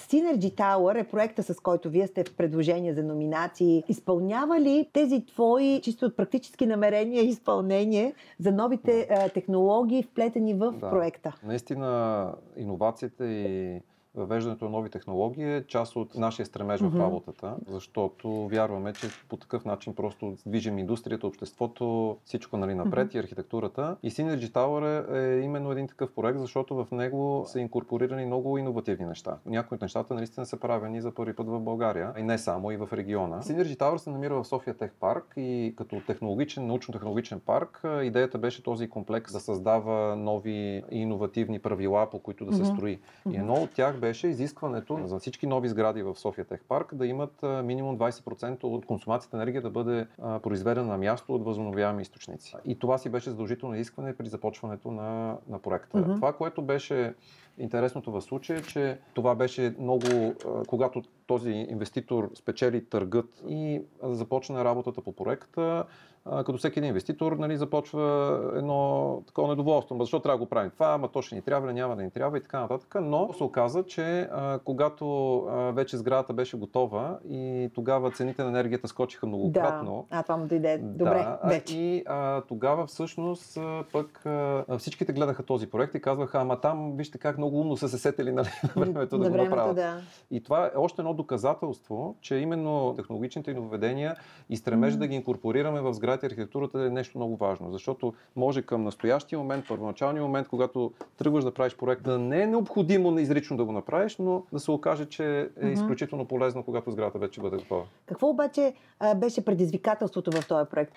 Synergy Tower е проекта, с който вие сте в предложение за номинации. Изпълнява ли тези твои чисто практически намерения и изпълнение за новите технологии, вплетени в проекта? Наистина, иновациите и въвеждането на нови технологии е част от нашия стремеж в работата, защото вярваме, че по такъв начин просто движим индустрията, обществото, всичко напред и архитектурата. И Synergy Tower е именно един такъв проект, защото в него са инкорпорирани много иновативни неща. Някои от нещата наистина са правени за първи път в България, и не само, и в региона. Synergy Tower се намира в София Тех парк и като технологичен, научно-технологичен парк, идеята беше този комплекс да създава нови и иновативни правила, по които да се строи. И едно от тях беше изискването за всички нови сгради в София Тех парк да имат минимум 20% от консумацията енергия да бъде произведена на място от възобновяеми източници. И това си беше задължително изискване при започването на проекта. Това, което беше интересното в случая, че това беше много, когато този инвеститор спечели търгът и започна работата по проекта, като всеки един инвеститор, започва едно такова недоволство. Защо трябва да го правим това? Ама то ще ни трябва ли, няма да ни трябва и така нататък. Но се оказа, че когато вече сградата беше готова и тогава цените на енергията скочиха многократно. Това му дойде добре вече. И тогава всъщност пък всичките гледаха този проект и казваха, ама там вижте как много умно са се сетили на времето да го направят. И това е още едно доказателство, че именно технологичните нововведения и стремеж да ги инкорпорираме в сградите архитектурата е нещо много важно, защото може към настоящия момент, първоначалния момент, когато тръгваш да правиш проект, да не е необходимо изрично да го направиш, но да се окаже, че е изключително полезно, когато сградата вече бъде готова. Какво обаче беше предизвикателството в този проект?